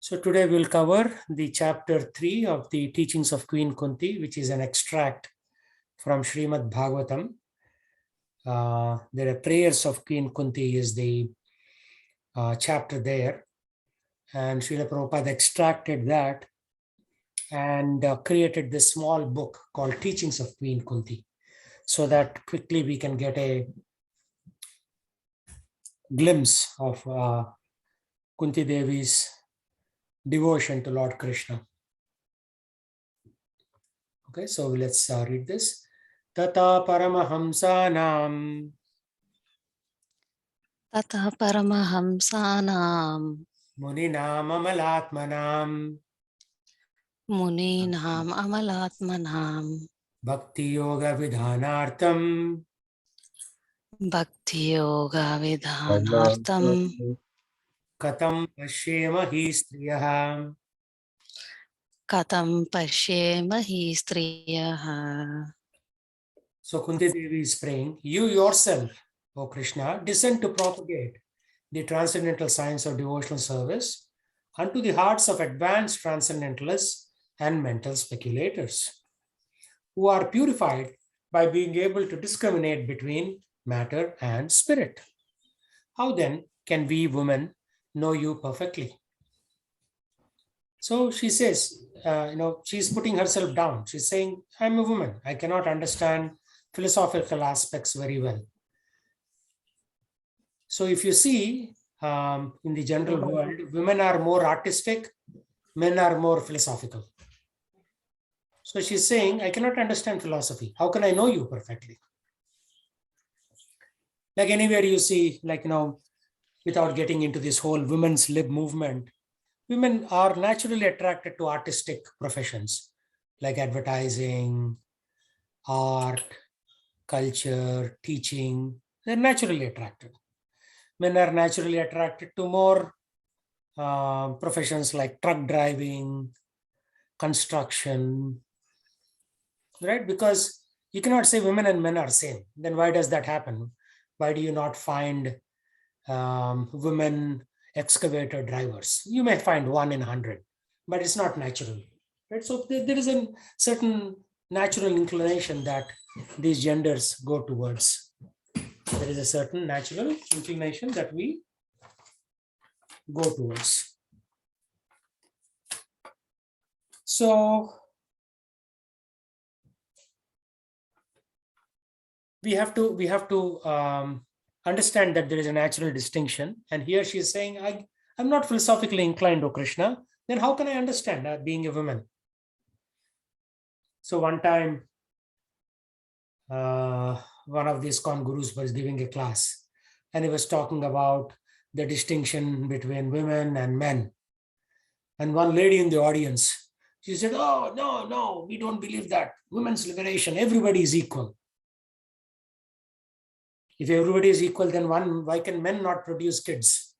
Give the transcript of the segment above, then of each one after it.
So today we'll cover the chapter 3 of the teachings of Queen Kunti, which is an extract from Srimad Bhagavatam. The prayers of Queen Kunti is the chapter there, and Srila Prabhupada extracted that and created this small book called Teachings of Queen Kunti, so that quickly we can get a glimpse of Kunti Devi's devotion to Lord Krishna. Okay, so let's read this. Tata Paramahamsanam Tata Paramahamsanam Muninam Amalatmanam Muninam Amalatmanam Bhakti Yoga Vidhanartam Bhakti Yoga Vidhanartam Katam Pashyema Hi Striyaha. Katam Pashyemahi Striyaha. So Kunti Devi is praying, you yourself, O Krishna, descend to propagate the transcendental science of devotional service unto the hearts of advanced transcendentalists and mental speculators, who are purified by being able to discriminate between matter and spirit. How then can we women know you perfectly? So she says, she's putting herself down. She's saying, I'm a woman. I cannot understand philosophical aspects very well. So if you see in the general world, women are more artistic, men are more philosophical. So she's saying, I cannot understand philosophy. How can I know you perfectly? Like anywhere you see, without getting into this whole women's lib movement, women are naturally attracted to artistic professions like advertising, art, culture, teaching. They're naturally attracted. Men are naturally attracted to more professions like truck driving, construction, right? Because you cannot say women and men are same. Then why does that happen? Why do you not find women excavator drivers? You may find 1 in 100, but it's not natural, right? So there is a certain natural inclination that these genders go towards. There is a certain natural inclination that we go towards. So we have to understand that there is a natural distinction. And here she is saying, I'm not philosophically inclined, O Krishna. Then how can I understand being a woman? So one time, one of these ISKCON gurus was giving a class, and he was talking about the distinction between women and men. And one lady in the audience, she said, oh, no, we don't believe that. Women's liberation, everybody is equal. If everybody is equal, then why can men not produce kids?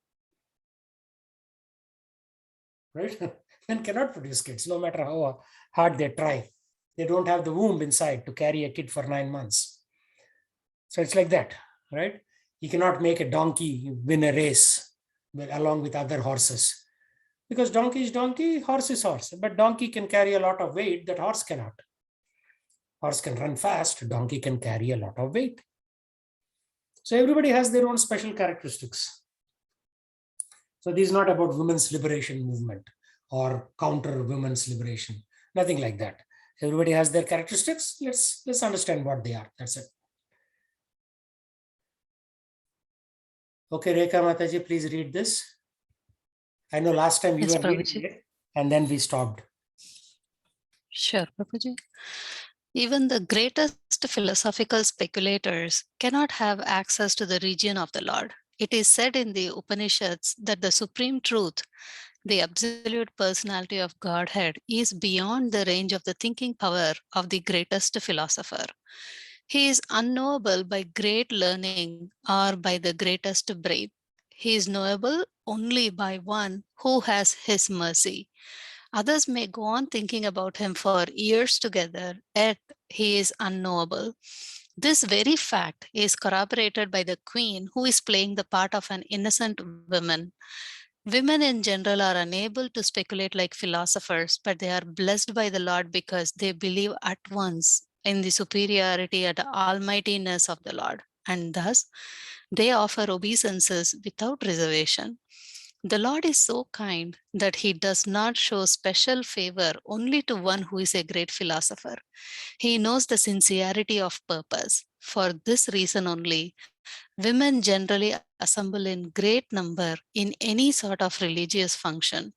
Right? Men cannot produce kids, no matter how hard they try. They don't have the womb inside to carry a kid for 9 months. So it's like that, right? You cannot make a donkey win a race along with other horses. Because donkey is donkey, horse is horse. But donkey can carry a lot of weight that horse cannot. Horse can run fast, donkey can carry a lot of weight. So everybody has their own special characteristics. So this is not about women's liberation movement or counter women's liberation. Nothing like that. Everybody has their characteristics. Let's understand what they are. That's it. Okay, Rekha Mataji, please read this. I know last time you were reading it, and then we stopped. Sure, Prabhuji. Even the greatest philosophical speculators cannot have access to the region of the Lord. It is said in the Upanishads that the supreme truth, the absolute personality of Godhead, is beyond the range of the thinking power of the greatest philosopher. He is unknowable by great learning or by the greatest brave. He is knowable only by one who has his mercy. Others may go on thinking about him for years together, yet he is unknowable. This very fact is corroborated by the queen who is playing the part of an innocent woman. Women in general are unable to speculate like philosophers, but they are blessed by the Lord because they believe at once in the superiority and almightiness of the Lord, and thus they offer obeisances without reservation. The Lord is so kind that he does not show special favor only to one who is a great philosopher. He knows the sincerity of purpose. For this reason only, women generally assemble in great number in any sort of religious function.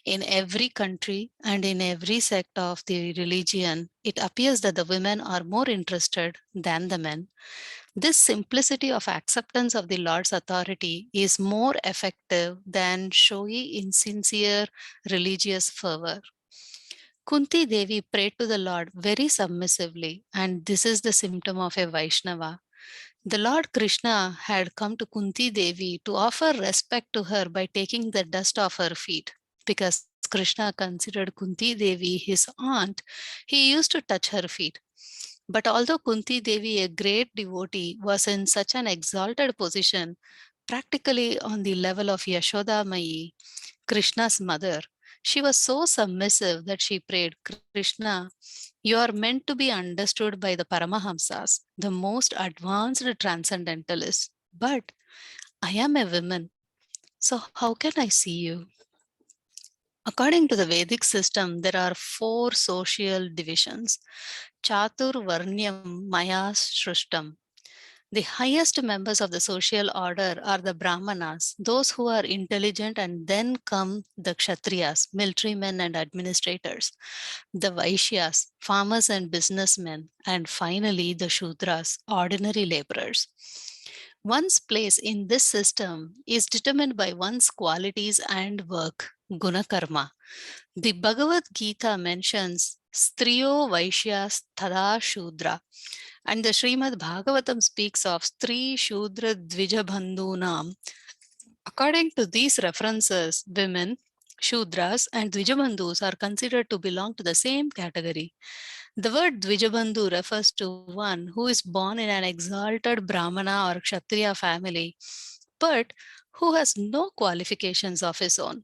In every country and in every sect of the religion, it appears that the women are more interested than the men. This simplicity of acceptance of the Lord's authority is more effective than showy, insincere religious fervor. Kunti Devi prayed to the Lord very submissively, and this is the symptom of a Vaishnava. The Lord Krishna had come to Kunti Devi to offer respect to her by taking the dust off her feet. Because Krishna considered Kunti Devi his aunt, he used to touch her feet. But although Kunti Devi, a great devotee, was in such an exalted position, practically on the level of Yashoda Mai, Krishna's mother, she was so submissive that she prayed, Krishna, you are meant to be understood by the Paramahamsas, the most advanced transcendentalists. But I am a woman, so how can I see you? According to the Vedic system, there are 4 social divisions. Chatur Varnyam Maya Shrishtam. The highest members of the social order are the Brahmanas, those who are intelligent, and then come the Kshatriyas, military men and administrators, the Vaishyas, farmers and businessmen, and finally the Shudras, ordinary laborers. One's place in this system is determined by one's qualities and work, guna karma. The Bhagavad Gita mentions Striyo Vaishyas Tada Shudra, and the Srimad Bhagavatam speaks of Stri Shudra Dvijabandhunam. According to these references, women, Shudras, and Dvijabandhus are considered to belong to the same category. The word Dvijabandhu refers to one who is born in an exalted Brahmana or Kshatriya family, but who has no qualifications of his own.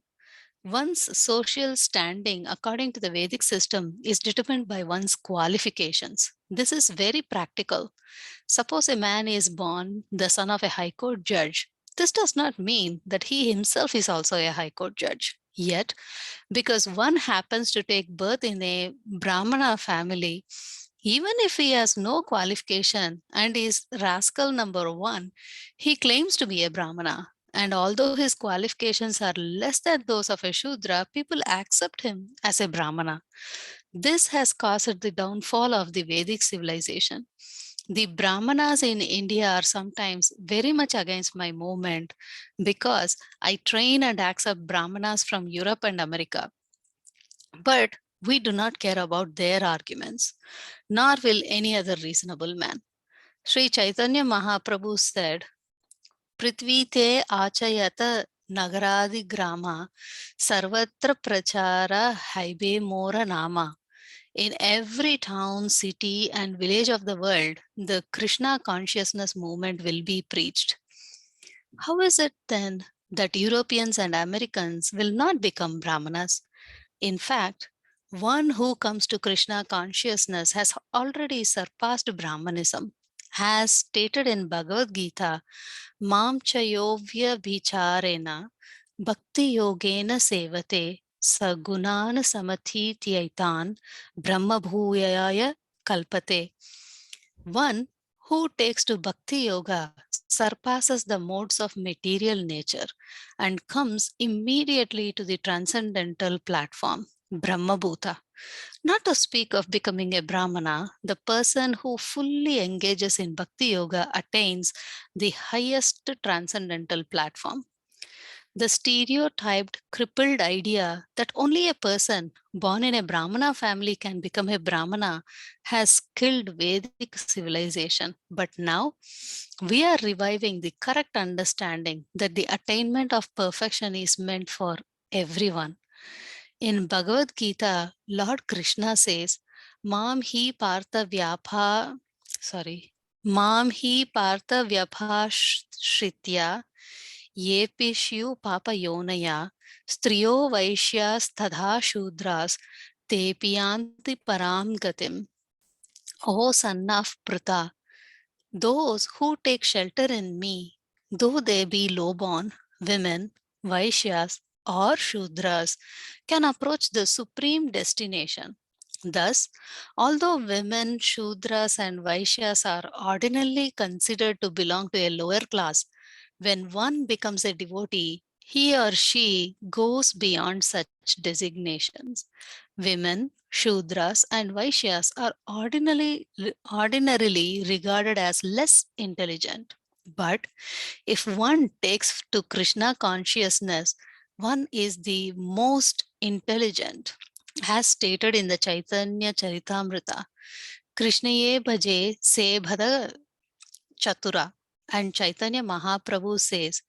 One's social standing, according to the Vedic system, is determined by one's qualifications. This is very practical. Suppose a man is born the son of a high court judge. This does not mean that he himself is also a high court judge. Yet, because one happens to take birth in a Brahmana family, even if he has no qualification and is rascal number 1, he claims to be a Brahmana. And although his qualifications are less than those of a Shudra, people accept him as a Brahmana. This has caused the downfall of the Vedic civilization. The Brahmanas in India are sometimes very much against my movement because I train and accept Brahmanas from Europe and America. But we do not care about their arguments, nor will any other reasonable man. Sri Chaitanya Mahaprabhu said, Prithvi te achayata nagaradi grama sarvatra prachara haibe mora nama. In every town, city, and village of the world, the Krishna consciousness movement will be preached. How is it then that Europeans and Americans will not become Brahmanas? In fact, one who comes to Krishna consciousness has already surpassed Brahmanism. As stated in Bhagavad Gita, Mam chayovya bhicharena bhakti yogena sevate sagunan samathitiyaitan brahma bhuyaya kalpate. One who takes to bhakti yoga surpasses the modes of material nature and comes immediately to the transcendental platform, Brahma Bhuta. Not to speak of becoming a Brahmana, the person who fully engages in bhakti yoga attains the highest transcendental platform. The stereotyped, crippled idea that only a person born in a Brahmana family can become a Brahmana has killed Vedic civilization. But now we are reviving the correct understanding that the attainment of perfection is meant for everyone. In Bhagavad Gita, Lord Krishna says, Mam hi partha vyapha, sorry, Mam hi partha vyapha shritya Yepishyu papa yonaya, striyo vaishyastadha shudras, tepiyanti param gatim. O son of Pruta, those who take shelter in me, though they be low-born, women, Vaishyas, or Shudras, can approach the supreme destination. Thus, although women, Shudras, and Vaishyas are ordinarily considered to belong to a lower class, when one becomes a devotee, he or she goes beyond such designations. Women, Shudras, and Vaishyas are ordinarily regarded as less intelligent. But if one takes to Krishna consciousness, one is the most intelligent. As stated in the Chaitanya Charitamrita, Krishnaye bhaje se bhada chatura. And Chaitanya Mahaprabhu says,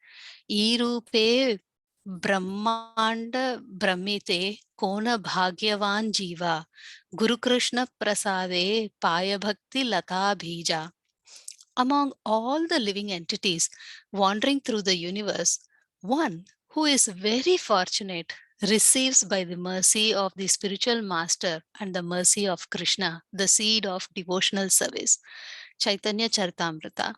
Irupe Brahmanda Brahmite Kona Bhagyavan Jiva Guru Krishna Prasade Paya Bhakti Lata Bhija. Among all the living entities wandering through the universe, one who is very fortunate receives by the mercy of the spiritual master and the mercy of Krishna the seed of devotional service. Chaitanya Charitamrita.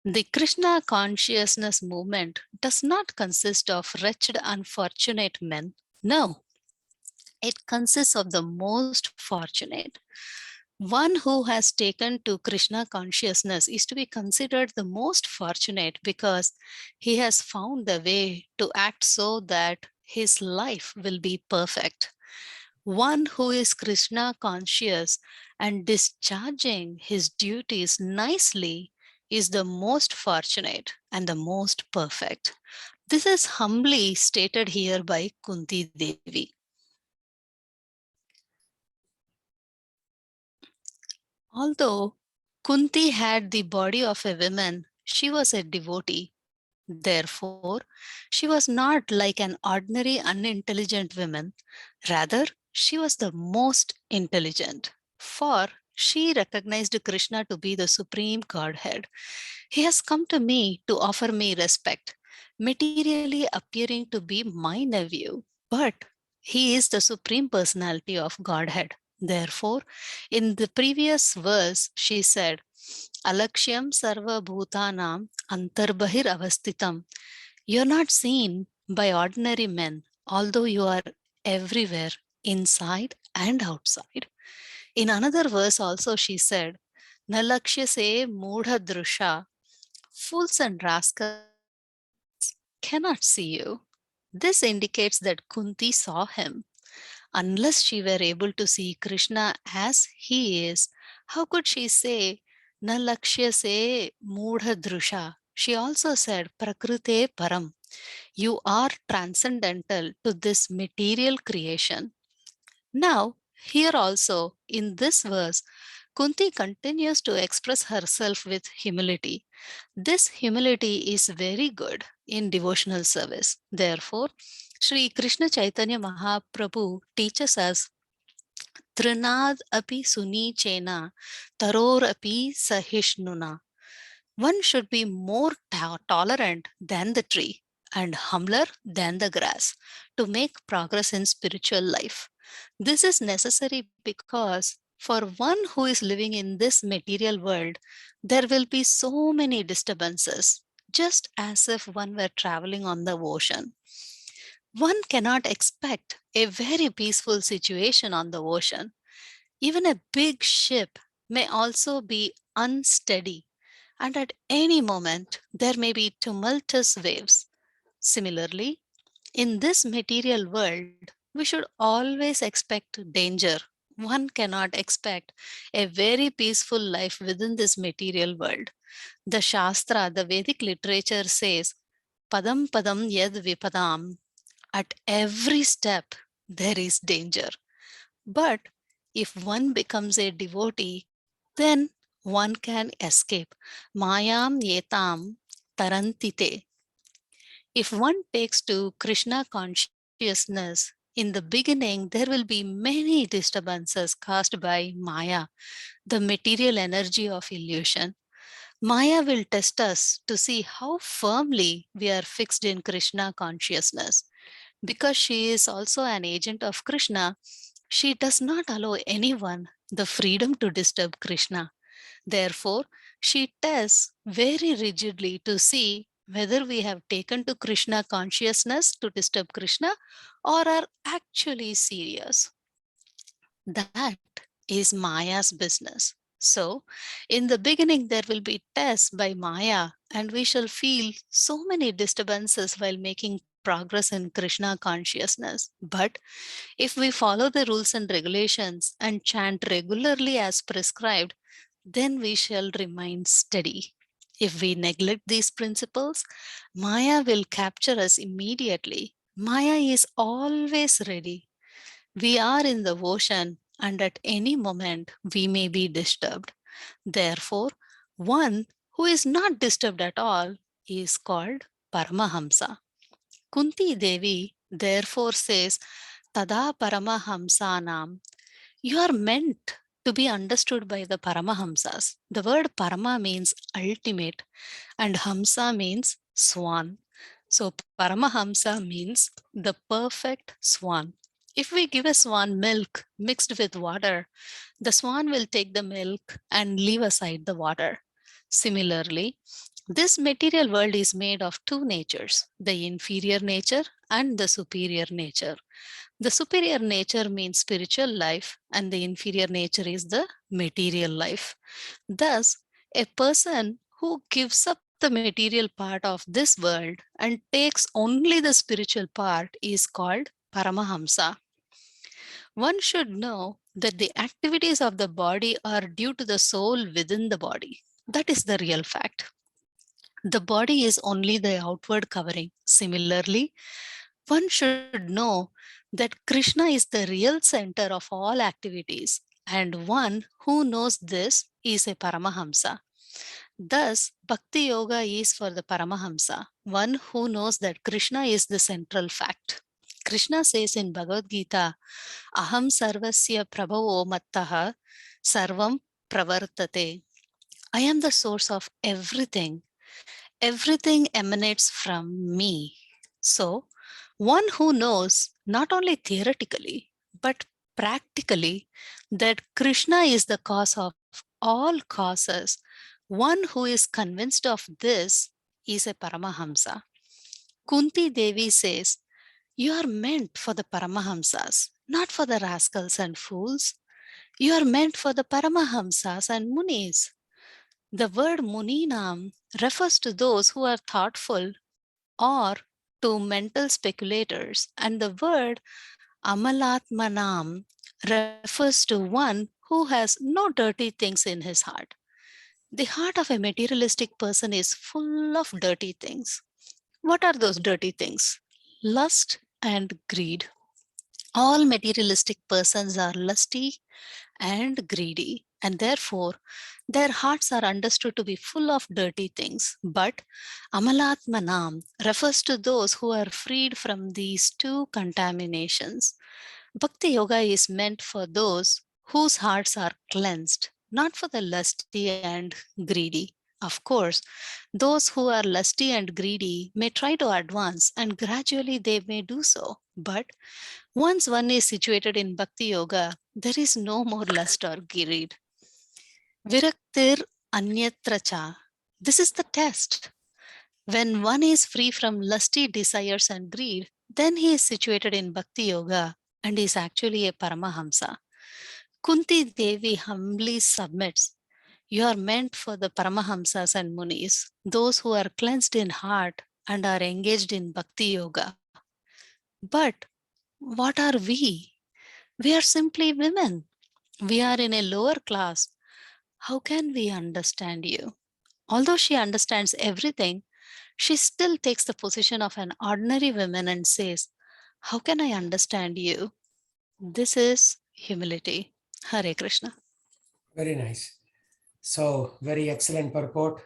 The Krishna consciousness movement does not consist of wretched, unfortunate men. No, it consists of the most fortunate. One who has taken to Krishna consciousness is to be considered the most fortunate because he has found the way to act so that his life will be perfect. One who is Krishna conscious and discharging his duties nicely is the most fortunate and the most perfect. This is humbly stated here by Kunti Devi. Although Kunti had the body of a woman, she was a devotee. Therefore, she was not like an ordinary unintelligent woman. Rather, she was the most intelligent, for she recognized Krishna to be the supreme Godhead. He has come to me to offer me respect, materially appearing to be my nephew, but he is the supreme personality of Godhead. Therefore, in the previous verse, she said, Alakshyam sarva bhutanam antarbahir avastitam. You're not seen by ordinary men, although you are everywhere, inside and outside. In another verse also she said, Nalakshya se mudha drusha, fools and rascals cannot see you. This indicates that Kunti saw him. Unless she were able to see Krishna as he is, how could she say, Na lakshya se mudha drusha? She also said, Prakrite param. You are transcendental to this material creation. Now, here also, in this verse, Kunti continues to express herself with humility. This humility is very good in devotional service. Therefore, Sri Krishna Chaitanya Mahaprabhu teaches us Trinad api suni chena, taror api sahishnuna. One should be more tolerant than the tree and humbler than the grass to make progress in spiritual life. This is necessary because for one who is living in this material world, there will be so many disturbances, just as if one were traveling on the ocean. One cannot expect a very peaceful situation on the ocean. Even a big ship may also be unsteady, and at any moment there may be tumultuous waves. Similarly, in this material world, we should always expect danger. One cannot expect a very peaceful life within this material world. The Shastra, the Vedic literature says, Padam Padam Yad Vipadam. At every step, there is danger. But if one becomes a devotee, then one can escape. Mayam yetam tarantite. If one takes to Krishna consciousness, in the beginning, there will be many disturbances caused by Maya, the material energy of illusion. Maya will test us to see how firmly we are fixed in Krishna consciousness. Because she is also an agent of Krishna, she does not allow anyone the freedom to disturb Krishna. Therefore, she tests very rigidly to see whether we have taken to Krishna consciousness to disturb Krishna or are actually serious. That is Maya's business. So, in the beginning, there will be tests by Maya, and we shall feel so many disturbances while making progress in Krishna consciousness. But if we follow the rules and regulations and chant regularly as prescribed, then we shall remain steady. If we neglect these principles, Maya will capture us immediately. Maya is always ready. We are in the ocean, and at any moment we may be disturbed. Therefore, one who is not disturbed at all is called Paramahamsa. Kunti Devi therefore says, Tada Paramahamsanam, you are meant to be understood by the Paramahamsas. The word Parama means ultimate, and Hamsa means swan. So Paramahamsa means the perfect swan. If we give a swan milk mixed with water, the swan will take the milk and leave aside the water. Similarly, this material world is made of two natures, the inferior nature and the superior nature. The superior nature means spiritual life, and the inferior nature is the material life. Thus, a person who gives up the material part of this world and takes only the spiritual part is called Paramahamsa. One should know that the activities of the body are due to the soul within the body. That is the real fact. The body is only the outward covering. Similarly, one should know that Krishna is the real center of all activities, and one who knows this is a Paramahamsa. Thus, Bhakti Yoga is for the Paramahamsa, one who knows that Krishna is the central fact. Krishna says in Bhagavad Gita, Aham sarvasya prabhavo mattaha sarvam pravartate. I am the source of everything. Everything emanates from me. So, one who knows not only theoretically, but practically that Krishna is the cause of all causes, one who is convinced of this is a Paramahamsa. Kunti Devi says, you are meant for the Paramahamsas, not for the rascals and fools. You are meant for the Paramahamsas and Munis. The word Muninam refers to those who are thoughtful or to mental speculators, and the word Amalatmanam refers to one who has no dirty things in his heart. The heart of a materialistic person is full of dirty things. What are those dirty things? Lust and greed. All materialistic persons are lusty and greedy, and therefore their hearts are understood to be full of dirty things. But Amalatmanam refers to those who are freed from these two contaminations. Bhakti Yoga is meant for those whose hearts are cleansed, not for the lusty and greedy. Of course, those who are lusty and greedy may try to advance, and gradually they may do so. But once one is situated in Bhakti Yoga, there is no more lust or greed. Viraktir anyatra cha. This is the test. When one is free from lusty desires and greed, then he is situated in Bhakti Yoga and is actually a Paramahamsa. Kunti Devi humbly submits. You are meant for the Paramahamsas and Munis, those who are cleansed in heart and are engaged in Bhakti Yoga. But what are we? We are simply women. We are in a lower class. How can we understand you? Although she understands everything, she still takes the position of an ordinary woman and says, how can I understand you? This is humility. Hare Krishna. Very nice. So, very excellent purport.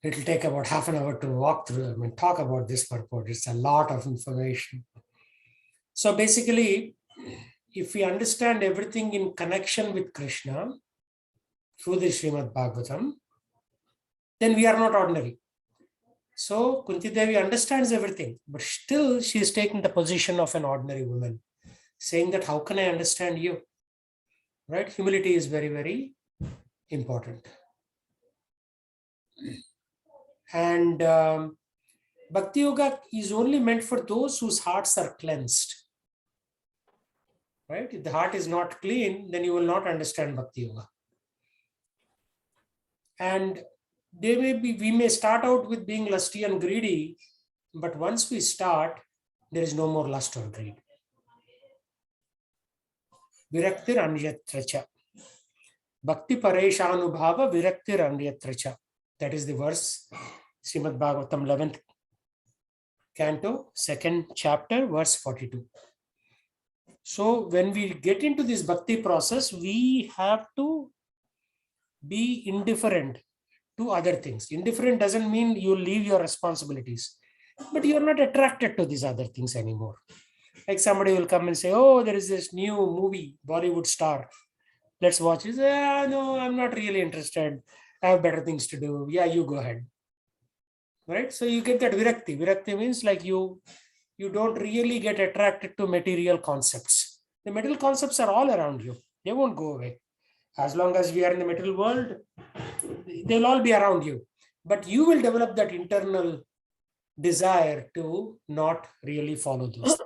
It will take about half an hour to walk through, talk about this purport. It's a lot of information. So, basically, if we understand everything in connection with Krishna through the Srimad Bhagavatam, then we are not ordinary. So Kunti Devi understands everything, but still she is taking the position of an ordinary woman, saying that how can I understand you? Right? Humility is very, very important. And Bhakti Yoga is only meant for those whose hearts are cleansed. Right? If the heart is not clean, then you will not understand Bhakti Yoga. And we may start out with being lusty and greedy, but once we start, there is no more lust or greed. Viraktir anyatracha. Bhakti pareshanubhava viraktir anyatracha. That is the verse, Srimad Bhagavatam 11th canto, 2nd chapter, verse 42. So when we get into this bhakti process, we have to be indifferent to other things. Indifferent doesn't mean you leave your responsibilities, but you're not attracted to these other things anymore. Like somebody will come and say, oh, there is this new movie, Bollywood star. Let's watch it. No, I'm not really interested. I have better things to do. Yeah, you go ahead. Right? So you get that virakti. Virakti means like you don't really get attracted to material concepts. The material concepts are all around you. They won't go away. As long as we are in the material world, they'll all be around you. But you will develop that internal desire to not really follow those.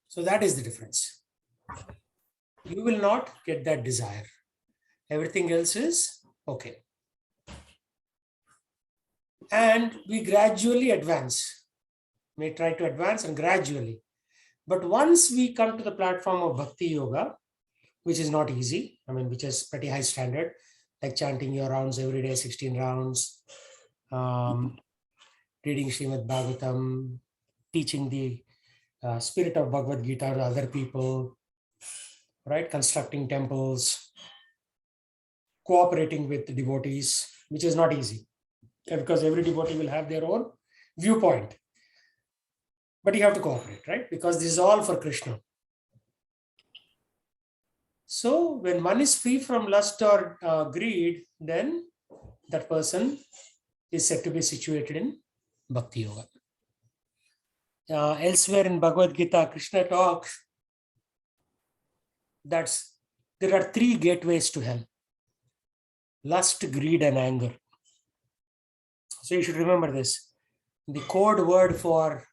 So that is the difference. You will not get that desire. Everything else is okay. And we gradually advance. We try to advance and gradually. But once we come to the platform of Bhakti Yoga, which is not easy, which is pretty high standard, like chanting your rounds every day, 16 rounds, reading Srimad Bhagavatam, teaching the spirit of Bhagavad Gita to other people, right? Constructing temples, cooperating with the devotees, which is not easy because every devotee will have their own viewpoint. But you have to cooperate, right? Because this is all for Krishna. So when one is free from lust or greed, then that person is said to be situated in Bhakti Yoga. Elsewhere in Bhagavad Gita, Krishna talks that there are 3 gateways to hell: lust, greed, and anger. So you should remember this. The code word for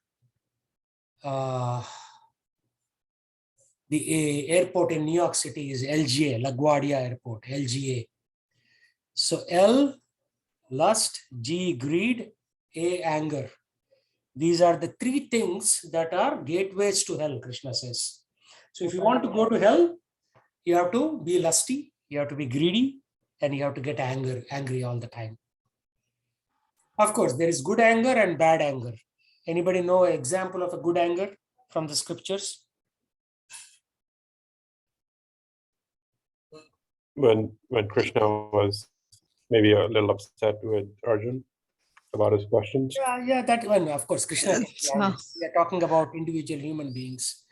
the airport in New York City is LGA, LaGuardia Airport, LGA. So L, lust, G, greed, A, anger. These are the 3 things that are gateways to hell, Krishna says. So if you want to go to hell, you have to be lusty, you have to be greedy, and you have to get angry all the time. Of course, there is good anger and bad anger. Anybody know an example of a good anger from the scriptures? When Krishna was maybe a little upset with Arjun about his questions. Yeah, that one, of course, Krishna. We are talking about individual human beings.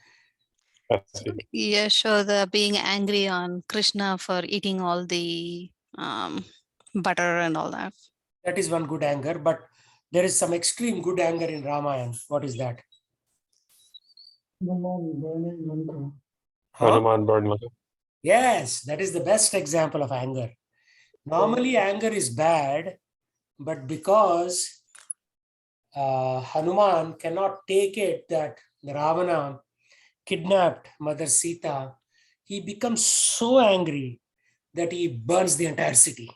Yeah, sure. The being angry on Krishna for eating all the butter and all that. That is one good anger, but there is some extreme good anger in Ramayana. What is that? Hanuman burning Lanka. Yes, that is the best example of anger. Normally, anger is bad, but because Hanuman cannot take it that Ravana kidnapped Mother Sita, he becomes so angry that he burns the entire city.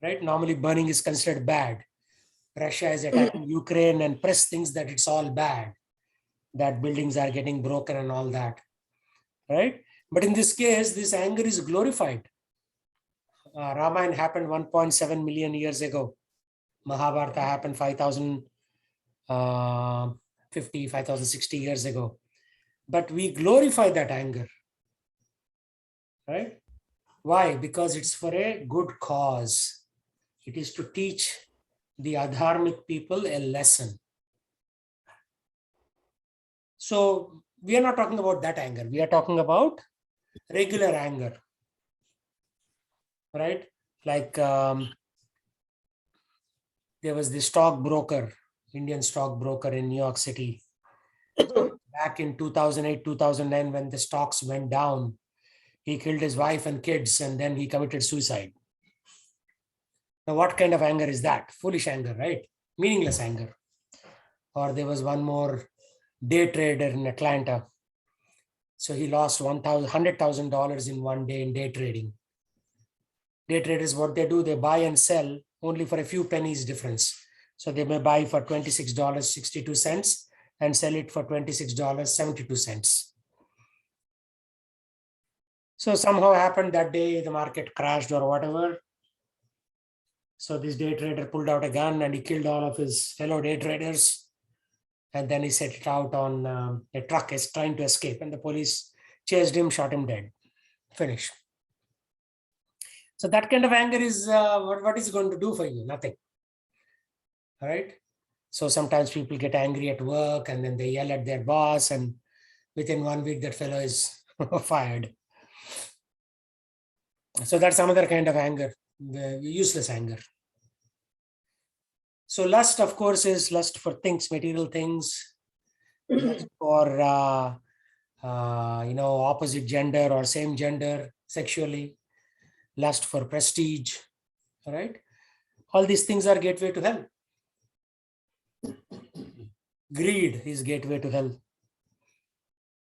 Right? Normally, burning is considered bad. Russia is attacking Ukraine and press thinks that it's all bad, that buildings are getting broken and all that. Right? But in this case, this anger is glorified. Ramayana happened 1.7 million years ago. Mahabharata happened 5,060 years ago. But we glorify that anger. Right? Why? Because it's for a good cause. It is to teach the adharmic people a lesson. So we are not talking about that anger. We are talking about regular anger. right? Like there was this stockbroker, Indian stockbroker in New York City. Back in 2008, 2009, when the stocks went down, he killed his wife and kids, and then he committed suicide. Now, what kind of anger is that? Foolish anger, right? Meaningless anger. Or there was one more day trader in Atlanta. So he lost $100,000 in one day in day trading. Day traders, what they do, they buy and sell only for a few pennies difference. So they may buy for $26.62 and sell it for $26.72. So somehow happened that day, the market crashed or whatever. So this day trader pulled out a gun and he killed all of his fellow day traders. And then he set it out on a truck, is trying to escape. And the police chased him, shot him dead. Finish. So that kind of anger is what is going to do for you? Nothing. All right. So sometimes people get angry at work and then they yell at their boss, and within 1 week that fellow is fired. So that's another kind of anger, the useless anger. So lust, of course, is lust for things, material things, lust for opposite gender or same gender sexually, lust for prestige. All right. All these things are gateway to hell. Greed is gateway to hell.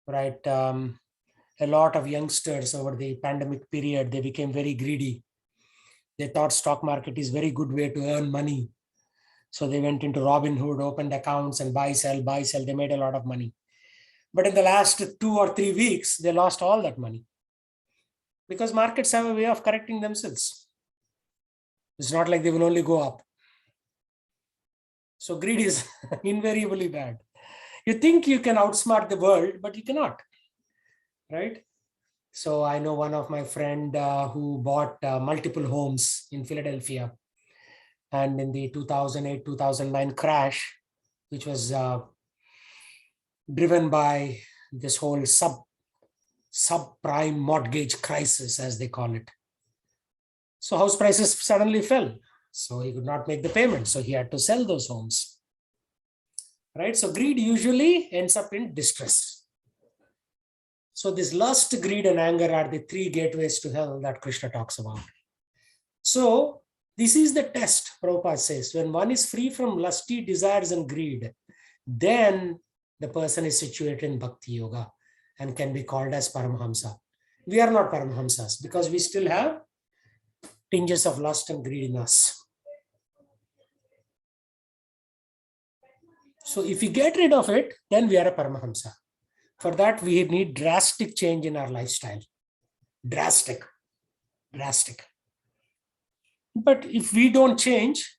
Right. A lot of youngsters over the pandemic period, they became very greedy. They thought stock market is very good way to earn money. So they went into Robinhood, opened accounts and buy, sell. They made a lot of money. But in the last 2 or 3 weeks, they lost all that money. Because markets have a way of correcting themselves. It's not like they will only go up. So greed is invariably bad. You think you can outsmart the world, but you cannot. Right? So I know one of my friend who bought multiple homes in Philadelphia. And in the 2008-2009 crash, which was driven by this whole subprime mortgage crisis, as they call it. So house prices suddenly fell. So he could not make the payment. So he had to sell those homes. Right? So greed usually ends up in distress. So this lust, greed, and anger are the 3 gateways to hell that Krishna talks about. So this is the test, Prabhupada says. When one is free from lusty desires and greed, then the person is situated in Bhakti Yoga and can be called as Paramahamsa. We are not Paramahamsas because we still have tinges of lust and greed in us. So if we get rid of it, then we are a Paramahamsa. For that, we need drastic change in our lifestyle. Drastic. But if we don't change,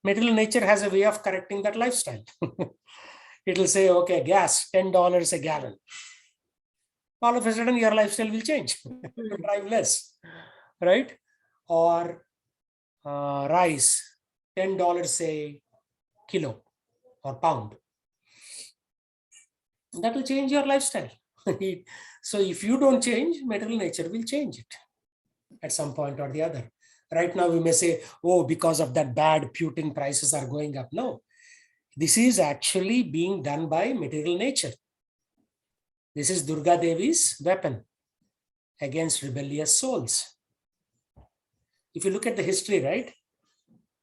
material nature has a way of correcting that lifestyle. It will say, okay, gas, $10 a gallon. All of a sudden, your lifestyle will change. You drive less, right? Or rice, $10 a kilo or pound. That will change your lifestyle. So if you don't change, material nature will change it at some point or the other. Right now, we may say, oh, because of that bad Putin, prices are going up. No, this is actually being done by material nature. This is Durga Devi's weapon against rebellious souls. If you look at the history, right,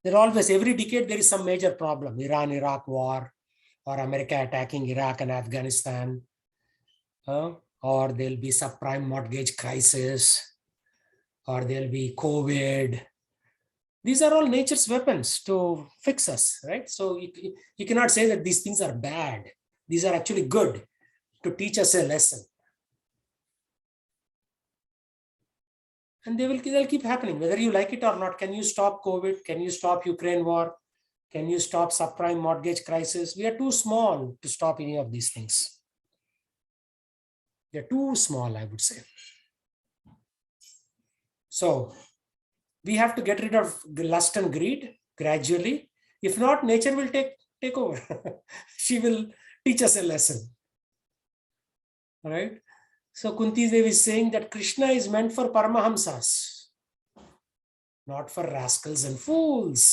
there always, every decade, there is some major problem. Iran-Iraq war, or America attacking Iraq and Afghanistan, or there'll be subprime mortgage crisis, or there'll be COVID. These are all nature's weapons to fix us, right? So you cannot say that these things are bad. These are actually good to teach us a lesson. And they'll keep happening, whether you like it or not. Can you stop COVID? Can you stop Ukraine war? Can you stop subprime mortgage crisis? We are too small to stop any of these things. They're too small, I would say. So we have to get rid of lust and greed gradually. If not, nature will take over. She will teach us a lesson. All right. So Kunti Devi is saying that Krishna is meant for Paramahamsas. not for rascals and fools.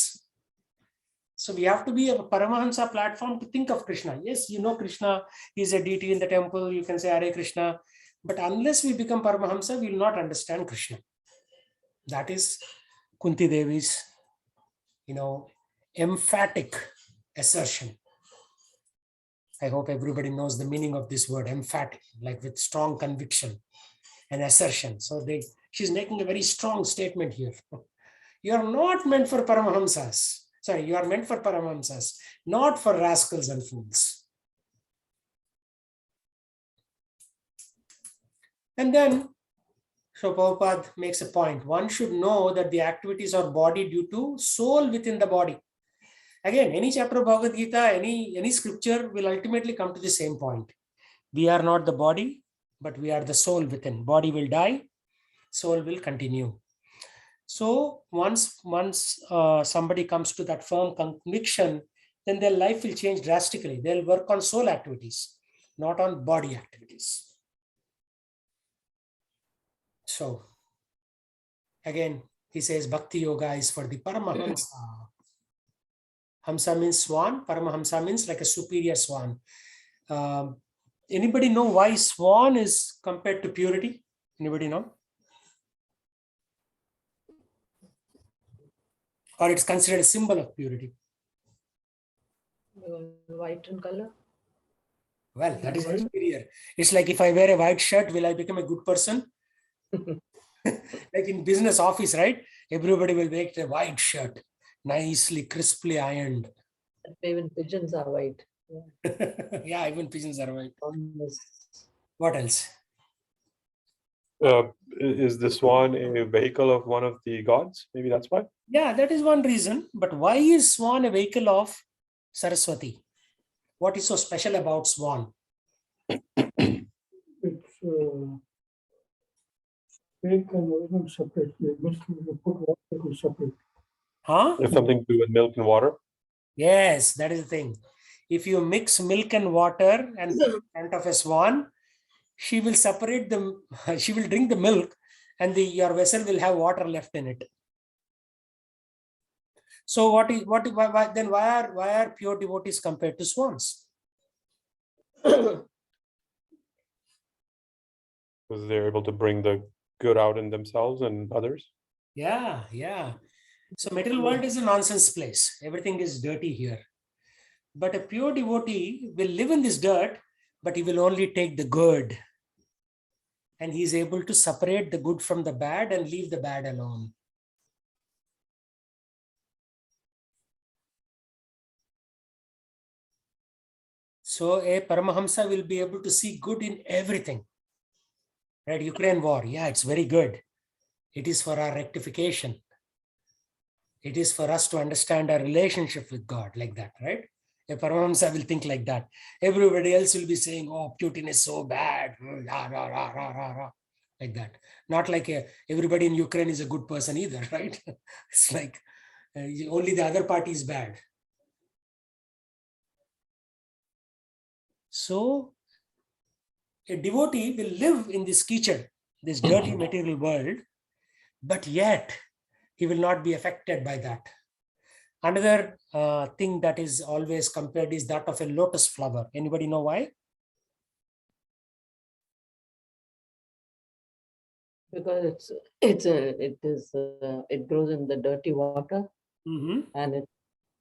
So we have to be a Paramahamsa platform to think of Krishna. Yes, you know Krishna is a deity in the temple. You can say Hare Krishna. But unless we become Paramahamsa, we will not understand Krishna. That is Kunti Devi's, emphatic assertion. I hope everybody knows the meaning of this word, emphatic, like with strong conviction and assertion. So she's making a very strong statement here. You are not meant for Paramahamsas. Sorry, you are meant for Paramahamsas, not for rascals and fools. And then, so Prabhupada makes a point. One should know that the activities are body due to soul within the body. Again, any chapter of Bhagavad Gita, any scripture will ultimately come to the same point. We are not the body, but we are the soul within. Body will die, soul will continue. So once somebody comes to that firm conviction, then their life will change drastically. They'll work on soul activities, not on body activities. So again, he says Bhakti Yoga is for the Paramahamsa. Hamsa means swan. Paramahamsa means like a superior swan. Anybody know why swan is compared to purity? Anybody know? Or it's considered a symbol of purity? White in color. Well, that is superior. It's like if I wear a white shirt, will I become a good person? Like in business office, right? Everybody will wear a white shirt, nicely, crisply ironed. Even pigeons are white. Yeah. Yeah, even pigeons are white. Yes. What else? Is the swan a vehicle of one of the gods? Maybe that's why. Yeah, that is one reason. But why is swan a vehicle of Saraswati? What is so special about swan? It's milk and oil separate. Milk you put water to separate. Huh? It's something to do with milk and water. Yes, that is the thing. If you mix milk and water and put it in front of a swan, she will separate them. She will drink the milk, and your vessel will have water left in it. So why are pure devotees compared to swans? Because they're able to bring the good out in themselves and others. Yeah. So material world is a nonsense place. Everything is dirty here. But a pure devotee will live in this dirt, but he will only take the good. And he is able to separate the good from the bad and leave the bad alone. So a Paramahamsa will be able to see good in everything. Right? Ukraine war, yeah, it's very good. It is for our rectification. It is for us to understand our relationship with God, like that, right? A Paramahamsa will think like that. Everybody else will be saying, oh, Putin is so bad, like that. Not like everybody in Ukraine is a good person either, right? It's like only the other party is bad. So a devotee will live in this kitchen, this dirty material world, but yet he will not be affected by that. Another thing that is always compared is that of a lotus flower. Anybody know why? Because it grows in the dirty water, and It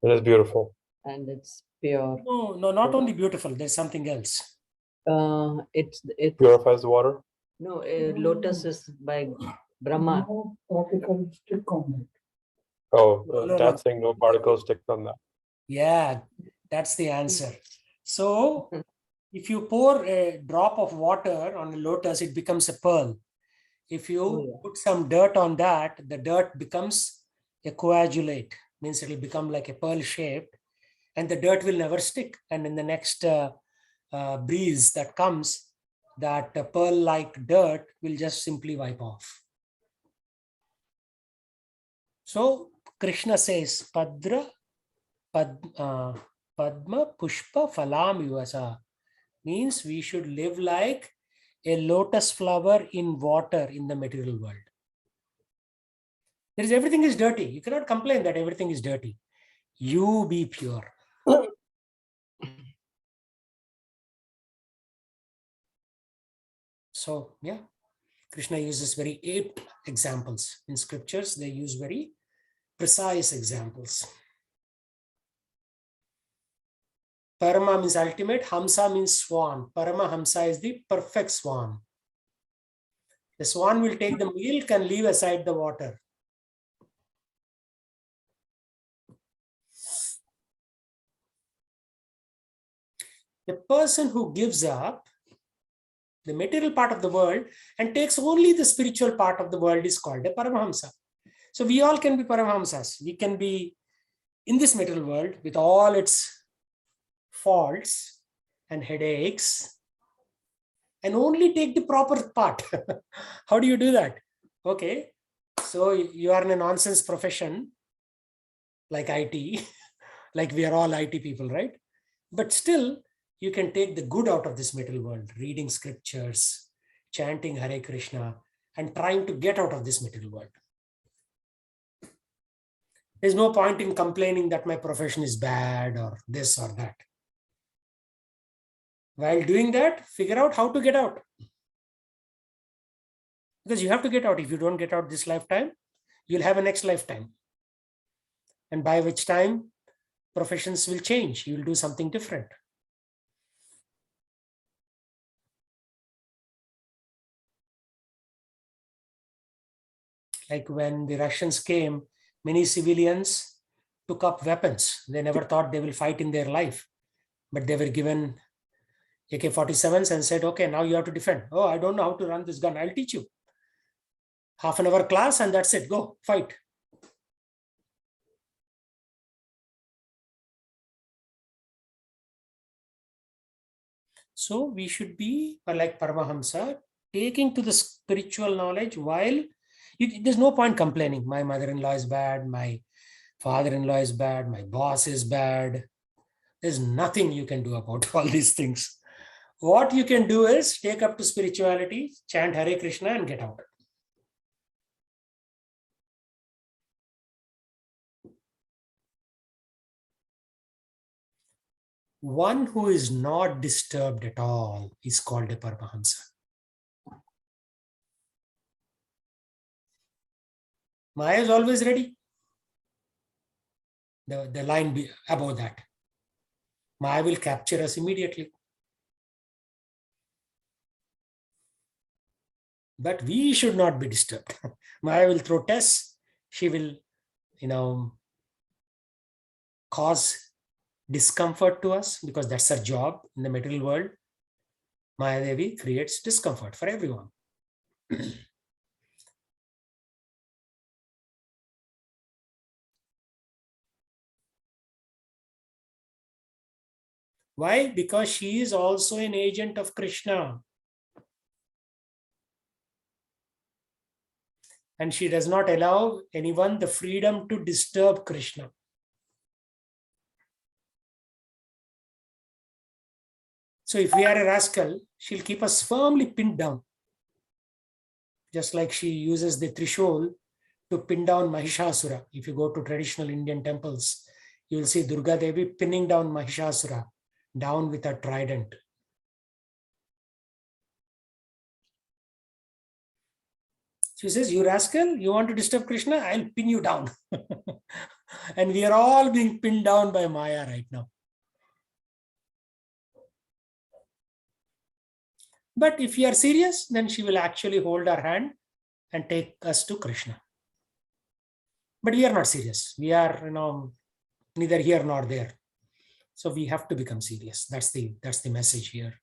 is beautiful. it's pure. No, not only beautiful. There's something else. It Purifies the water. no lotus is by Brahma. No particle stick on it. Oh, No. that's saying no particles stick on that. Yeah, that's the answer. So if you pour a drop of water on a lotus, it becomes a pearl. If you put some dirt on that, the dirt becomes a coagulate, means it will become like a pearl shaped, and the dirt will never stick. And in the next breeze that comes, that pearl-like dirt will just simply wipe off. So Krishna says, Padma Pushpa Phalam Yuvasa, means we should live like a lotus flower in water in the material world. There is everything is dirty. You cannot complain that everything is dirty. You be pure. So, yeah, Krishna uses very apt examples. In scriptures, they use very precise examples. Parama means ultimate, Hamsa means swan. Parama Hamsa is the perfect swan. The swan will take the milk and leave aside the water. The person who gives up the material part of the world and takes only the spiritual part of the world is called a Paramahamsa. So we all can be Paramahamsas. We can be in this material world with all its faults and headaches and only take the proper part. How do you do that? Okay, so you are in a nonsense profession like IT, like we are all IT people, right? But still, you can take the good out of this material world, reading scriptures, chanting Hare Krishna, and trying to get out of this material world. There's no point in complaining that my profession is bad or this or that. While doing that, figure out how to get out. Because you have to get out. If you don't get out this lifetime, you'll have a next lifetime. And by which time, professions will change. You'll do something different. Like when the Russians came, many civilians took up weapons. They never thought they will fight in their life, but they were given AK-47s and said, okay, now you have to defend. Oh, I don't know how to run this gun. I'll teach you. Half an hour class and that's it. Go fight. So we should be like Paramahamsa, taking to the spiritual knowledge while there's no point complaining. My mother-in-law is bad. My father-in-law is bad. My boss is bad. There's nothing you can do about all these things. What you can do is take up to spirituality, chant Hare Krishna and get out. One who is not disturbed at all is called a Paramahamsa. Maya is always ready. The line above that. Maya will capture us immediately. But we should not be disturbed. Maya will throw tests. She will, cause discomfort to us because that's her job in the material world. Maya Devi creates discomfort for everyone. Why? Because she is also an agent of Krishna. And she does not allow anyone the freedom to disturb Krishna. So if we are a rascal, she'll keep us firmly pinned down. Just like she uses the Trishul to pin down Mahishasura. If you go to traditional Indian temples, you will see Durga Devi pinning down Mahishasura down with a trident. She says, you rascal, you want to disturb Krishna? I'll pin you down. And we are all being pinned down by Maya right now. But if we are serious, then she will actually hold our hand and take us to Krishna. But we are not serious. We are, neither here nor there. So we have to become serious. That's the message here.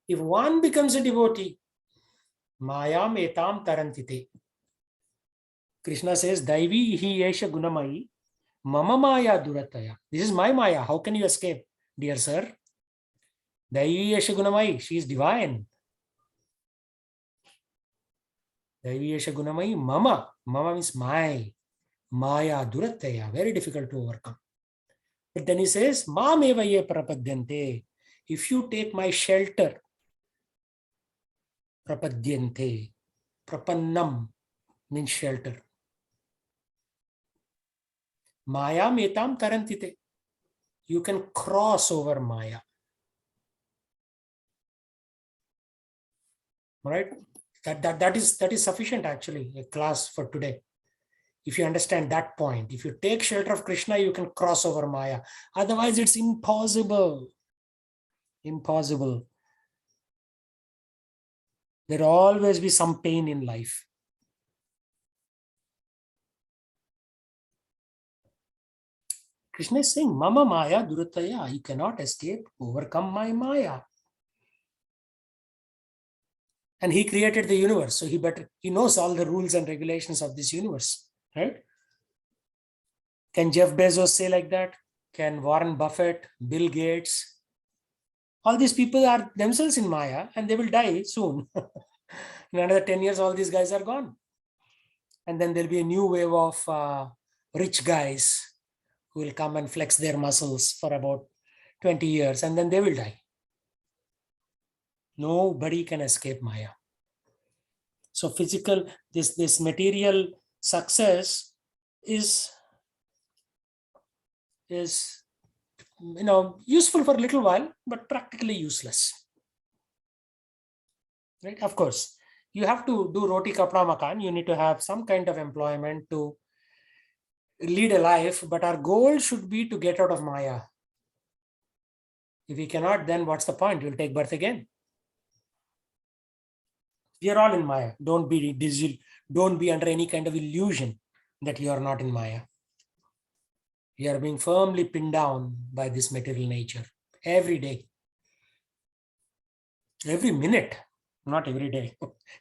If one becomes a devotee, Mayam etam tarantite. Krishna says, Daivi hi esha gunamai, mama maya durataya. This is my Maya. How can you escape, dear sir? Daivi esha gunamai. She is divine. Daivi esha gunamai, mama. Mama means my. Maya durataya. Very difficult to overcome. But then he says, Mam eva ye prapadyante. If you take my shelter, Prapadyante. Prapannam means shelter. Maya metam tarantite. You can cross over Maya. Right? That is sufficient actually, a class for today. If you understand that point, if you take shelter of Krishna, you can cross over Maya. Otherwise, it's impossible. Impossible. There will always be some pain in life. Krishna is saying, Mama Maya Durataya, you cannot escape, overcome my Maya. And he created the universe, so he knows all the rules and regulations of this universe, right? Can Jeff Bezos say like that? Can Warren Buffett, Bill Gates? All these people are themselves in Maya and they will die soon. In another 10 years, all these guys are gone. And then there'll be a new wave of rich guys who will come and flex their muscles for about 20 years and then they will die. Nobody can escape Maya. So physical, this material success is useful for a little while, but practically useless. Right? Of course, you have to do roti kapda makan. You need to have some kind of employment to lead a life, but our goal should be to get out of Maya. If we cannot, then what's the point? You'll take birth again. We are all in Maya. Don't be under any kind of illusion that you are not in Maya. We are being firmly pinned down by this material nature every day, every minute, not every day,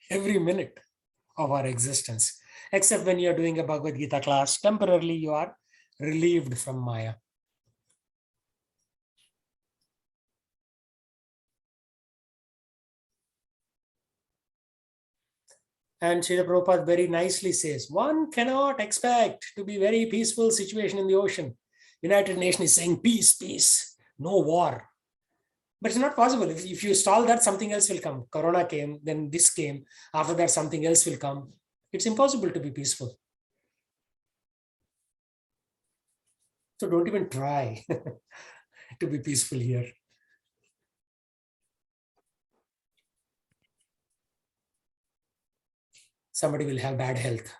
every minute of our existence. Except when you are doing a Bhagavad Gita class, temporarily you are relieved from Maya. And Srila Prabhupada very nicely says, one cannot expect to be very peaceful situation in the ocean. United Nations is saying peace, peace, no war. But it's not possible. If you stall that, something else will come. Corona came, then this came. After that, something else will come. It's impossible to be peaceful. So don't even try to be peaceful here. Somebody will have bad health,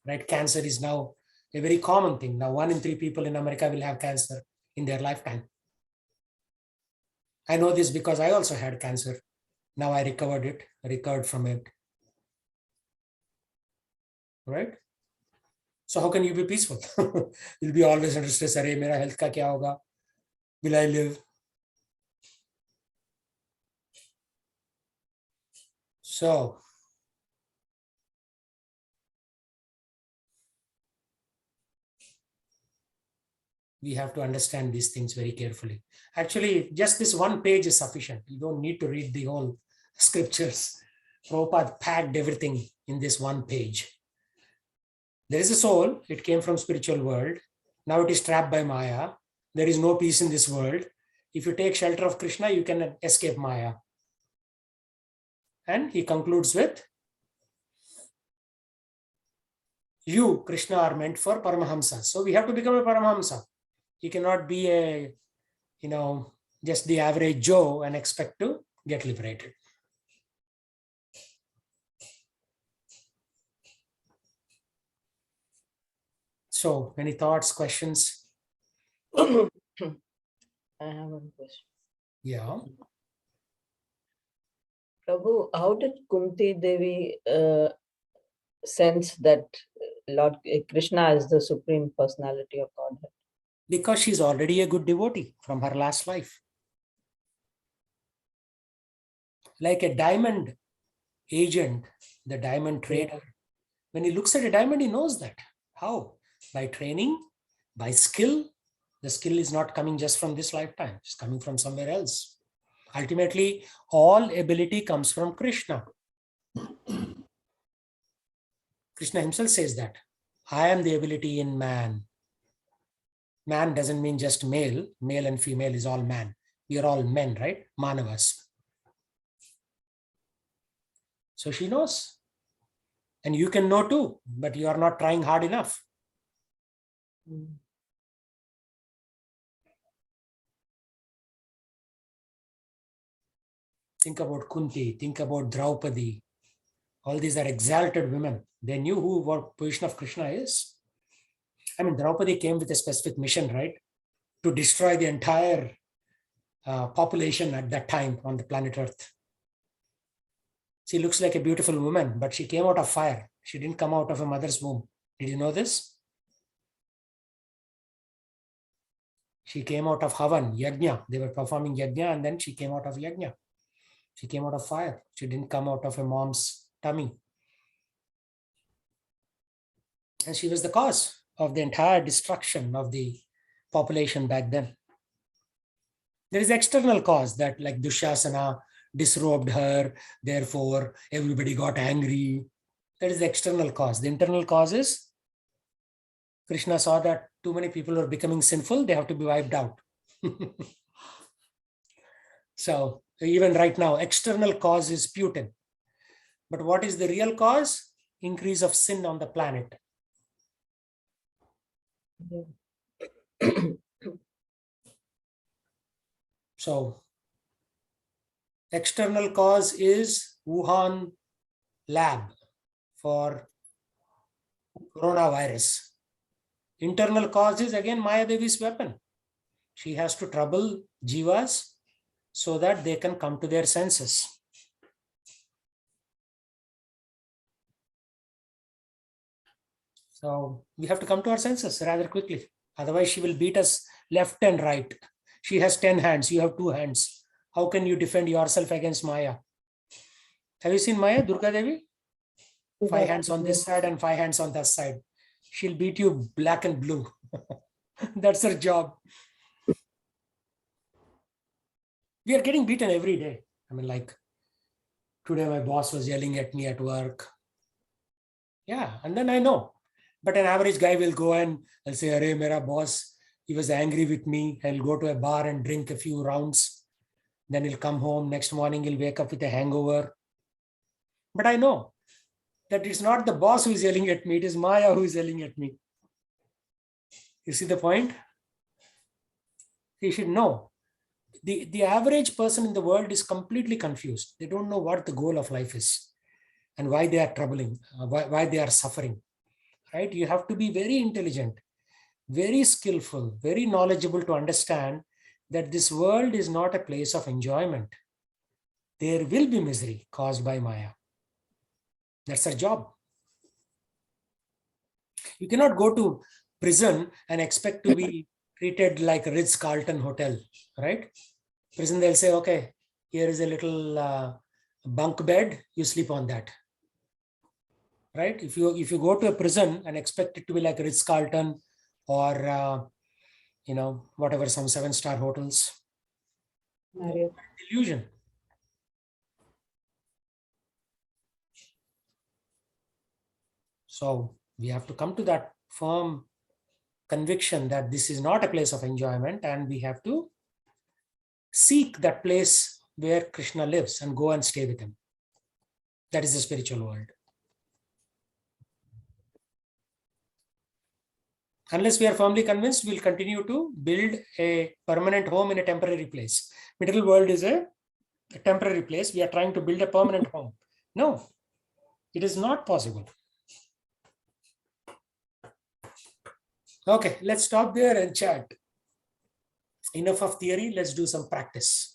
right? Cancer is now a very common thing. Now 1 in 3 people in America will have cancer in their lifetime. I know this because I also had cancer. Now I recovered from it. Right? So how can you be peaceful? You'll be always under stress. Arey, mera health ka kya hoga? Will I live? So we have to understand these things very carefully. Actually, just this one page is sufficient. You don't need to read the whole scriptures. Prabhupada packed everything in this one page. There is a soul. It came from spiritual world. Now it is trapped by Maya. There is no peace in this world. If you take shelter of Krishna, you can escape Maya. And he concludes with, you, Krishna, are meant for Paramahamsa. So we have to become a Paramahamsa. You cannot be a, just the average Joe and expect to get liberated. So, any thoughts, questions? I have one question. Yeah. Prabhu, how did Kunti Devi sense that Lord Krishna is the Supreme Personality of Godhead? Because she's already a good devotee from her last life. Like a diamond agent, the diamond trader, when he looks at a diamond, he knows that. How? By training, by skill. The skill is not coming just from this lifetime. It's coming from somewhere else. Ultimately, all ability comes from Krishna. Krishna himself says that. I am the ability in man. Man doesn't mean just male. Male and female is all man. We are all men, right? Manavas. So she knows. And you can know too, but you are not trying hard enough. Mm. Think about Kunti, think about Draupadi. All these are exalted women. They knew what position of Krishna is. I mean, Draupadi came with a specific mission, right? To destroy the entire population at that time on the planet Earth. She looks like a beautiful woman, but she came out of fire. She didn't come out of a mother's womb. Did you know this? She came out of Havan, Yajna. They were performing Yajna, and then she came out of Yajna. She came out of fire. She didn't come out of a mom's tummy. And she was the cause of the entire destruction of the population back then. There is external cause that, like Dushasana disrobed her, therefore everybody got angry. That is the external cause. The internal cause is Krishna saw that too many people are becoming sinful, they have to be wiped out. So even right now, external cause is Putin. But what is the real cause? Increase of sin on the planet. So external cause is Wuhan lab for coronavirus. Internal cause is again Maya Devi's weapon. She has to trouble jivas so that they can come to their senses. So we have to come to our senses rather quickly. Otherwise, she will beat us left and right. She has 10 hands. You have 2 hands. How can you defend yourself against Maya? Have you seen Maya, Durga Devi? 5 hands on this side and 5 hands on that side. She'll beat you black and blue. That's her job. We are getting beaten every day. I mean, like today my boss was yelling at me at work. Yeah, and then I know. But an average guy will go and I'll say, "Arey, mera boss, he was angry with me." I'll go to a bar and drink a few rounds. Then he'll come home. Next morning, he'll wake up with a hangover. But I know that it's not the boss who is yelling at me. It is Maya who is yelling at me. You see the point? You should know. The average person in the world is completely confused. They don't know what the goal of life is and why they are troubling, why they are suffering. Right? You have to be very intelligent, very skillful, very knowledgeable to understand that this world is not a place of enjoyment. There will be misery caused by Maya. That's her job. You cannot go to prison and expect to be treated like a Ritz-Carlton hotel, right? Prison, they'll say, okay, here is a little bunk bed, you sleep on that. Right? If you go to a prison and expect it to be like Ritz-Carlton or whatever, some 7-star hotels, illusion. So we have to come to that firm conviction that this is not a place of enjoyment, and we have to seek that place where Krishna lives and go and stay with him. That is the spiritual world. Unless we are firmly convinced, we'll continue to build a permanent home in a temporary place. Material world is a temporary place. We are trying to build a permanent home. No, it is not possible. Okay, let's stop there and chat. Enough of theory. Let's do some practice.